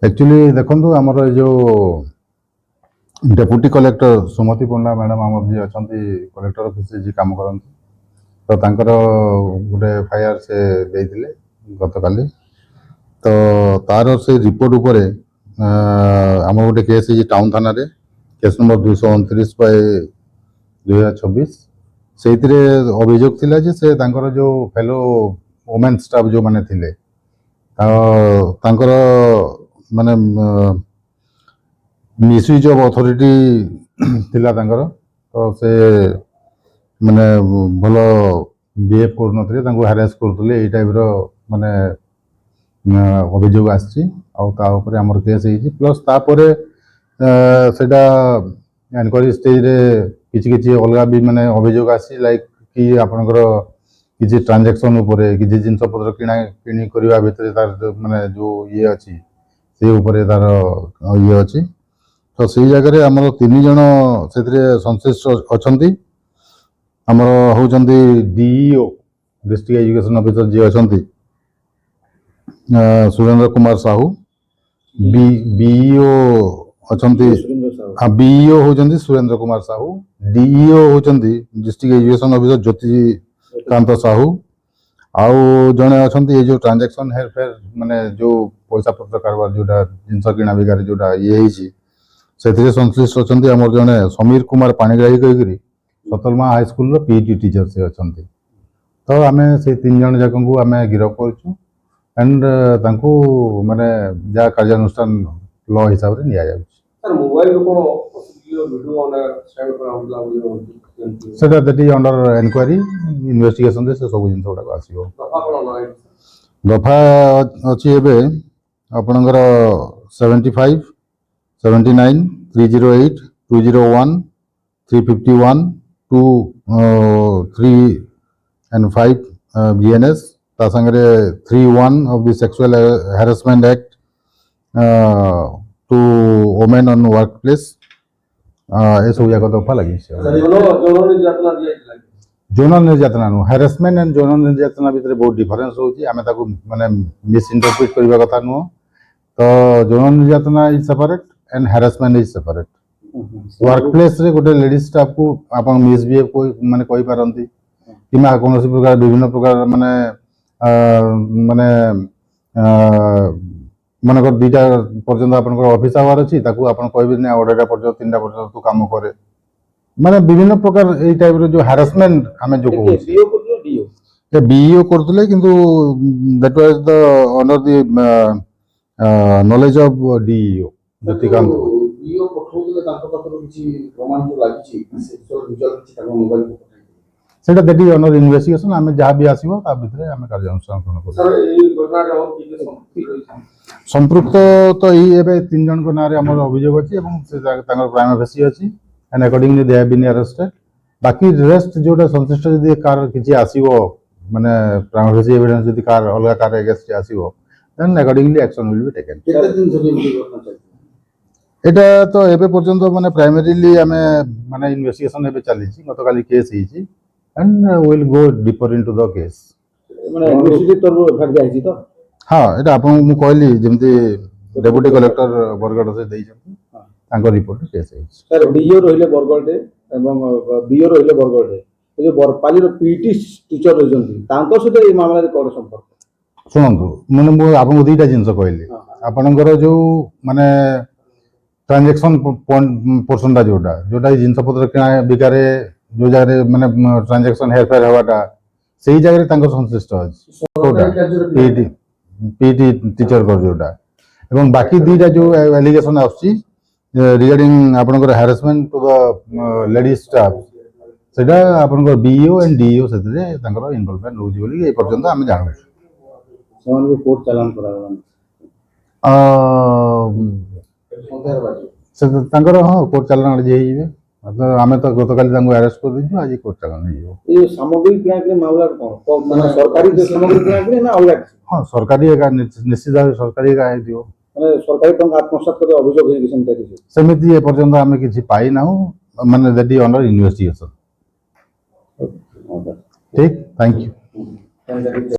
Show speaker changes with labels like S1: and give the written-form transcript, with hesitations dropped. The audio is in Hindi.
S1: एक्चुअली देखो आमर जो डेप्यूटी कलेक्टर सुमति पंडा मैडम आम जी अच्छा कलेक्टर ऑफिस जी कम करती तो तांकर गोटे एफआईआर से देते गत काली तो तार से रिपोर्ट उपर आम गोटे केस टाउन थाना रे केस नंबर 229/2026 से अभियोग थिला जे से तांकर जो फेलो वुमेन स्टाफ जो माने थिले तांकर माने मिसयूज ऑफ अथॉरिटी थिला तांकर तो से माने भलो बिहेव करनथले तांको हैरेस करथले ए टाइप रो माने अभियोग आछि आ ता ऊपर हमर केस हेछि प्लस ता परे सेटा एनक्वायरी स्टेज रे किछि किछि अलगा भी माने अभियोग आछि लाइक कि आपनकर किछि ट्रांजैक्शन ऊपर किछि जिंस पत्र किना किनी करबा भितरे तार माने जो ये अछि से ऊपर तार ये अछि तो से जगह आमर 3 जन से संश्लिष्ट अच्छा आमर होउचंदी डीईओ डिस्ट्रिक्ट एजुकेशन ऑफिसर जी अच्छा सुरेंद्र कुमार साहू बीईओ अच्छा हाँ बीईओ होउचंदी सुरेंद्र कुमार साहू डीईओ होउचंदी district education officer Jyoti Kant Sahu आउ जड़े अच्छा ये जो ट्रांजैक्शन हेर फेर माने जो पैसा पत्र कारबार जोटा जिनस किना बिगार जोटा ये से संश्लिष्ट अच्छा आम जड़े समीर कुमार पाणिग्राही कहीकि सतलमा हाई स्कूल पीईटी टीचर से अच्छा तो आम से 3 जन जाक आम गिरफ कर एंड माने जहाँ कार्यानुष्ठान लॉ हिसाब से नि सेटा दैट अंडर एनक्वायरी इन्वेस्टिगेशन से सब जिन गुड़ाक आसो दफा अच्छी एवं आपणकर 75, 79, 308, 201, 351, 2, 3 and 5 BNS ता संगे 3(1) of the Sexual Harassment Act to women on workplace ये सब जाक दफा लगी जोनल निर्यातना नु हैरेसमेंट एंड जोनल निर्यातना भितर बहुत डिफरेंस होची आमे ताको माने मिस इंटरप्रेट करबा कथा नु तो जोनल निर्यातना is separate and harassment is separate work place रे गोटे लेडीज स्टाफ को आपन मिसबिहेव कोई माने कहि पारंती किमा कोनोसी प्रकार विभिन्न प्रकार माने माने मानकर 2टा पर्यंत आपन ऑफिस आवर अछि ताकू आपन कहबे नै 2टा पर्यंत 3टा पर्यंत तू काम करे माने विभिन्न प्रकार ए टाइप रो जो हैरेसमेंट हमें जो कहू ये बीईओ करतले किंतु that was the under the knowledge of DEO Jyotikant BEO पठौतले तांको पाखरो किछि प्रमाण जो लागिछि सेक्सुअल रिजल्ट किछि ताको मोबाइल सेटा दैट इज अंडर इन्वेस्टिगेशन हमें जहाँ भी आसीबो ता भितरे हमें कार्यानुष्ठान करू सर ए घटना रे और की संपृक्त तो ये 3 जन को नारे हमर अभियोग अछि एवं से तांकर प्राइम फेसी अछि and accordingly they have been arrested बाकी रेस्ट जोटा संश्लिष्ट यदि कार किछि आसीबो माने प्राइम फेसी एविडेंस यदि कार अलगा कार अगेंस्ट आसीबो then accordingly action will be taken केते दिन से इमप्ली करना चाहिए एटा तो एबे पर्यंत माने प्राइमरीली हमें माने इन्वेस्टिगेशन एबे चली छि गतकाली केस हिछि and will go deeper into the case माने इन्वेस्टिगेट तरु एफआईआर जाई छि तो हाँ एटा आपन मु कहली जेमती डेप्यूटी कलेक्टर बरगड़ से देई छथि तांको रिपोर्ट केस है सर डीओ रहिले बरगड़ रे एवं बीओ रहिले बरगड़ रे जो बरपाली रो पीटी टीचर रहिजंती तांको सहित ए मामला रे कोन संपर्क सुनंतु माने मु आपन 2टा जिंस कहली आपनकर जो माने ट्रांजैक्शन पोर्शन जोटा जोटा जिंस पत्र किना बिकारे जो जगह माने ट्रांजैक्शन हेर फेर हवाटा सेही जगह रे तांको संश्लिष्ट अछि पीटी टीचर कर जोटा एवं बाकी 2टा जो एलिगेशन आछि रिगार्डिंग आपनकर harassment to the ladies staff सेटा आपनकर बीईओ एंड डीईओ सेतरे तांकर इन्वॉल्वमेंट होजी बोली ए पर्यंत हम जानू सोन को कोर्ट चालान करावन से तांकर हां कोर्ट चालान जे हिबे आमे तो गतकाली तांको अरेस्ट कर दिजु आज कोर्ट चालान हिबो ए सामग्री किना के मामला कोन माने सरकारी सामग्री किना के ना अलग हां सरकारी का निश्चित भाव सरकारी का है दियो माने सरकारी टंका आत्मसात करे अभियोग हे किसम समिति ए पर्यंत हमें किछि पाई ना माने दैट इज अंडर इन्वेस्टिगेशन ठीक थैंक यू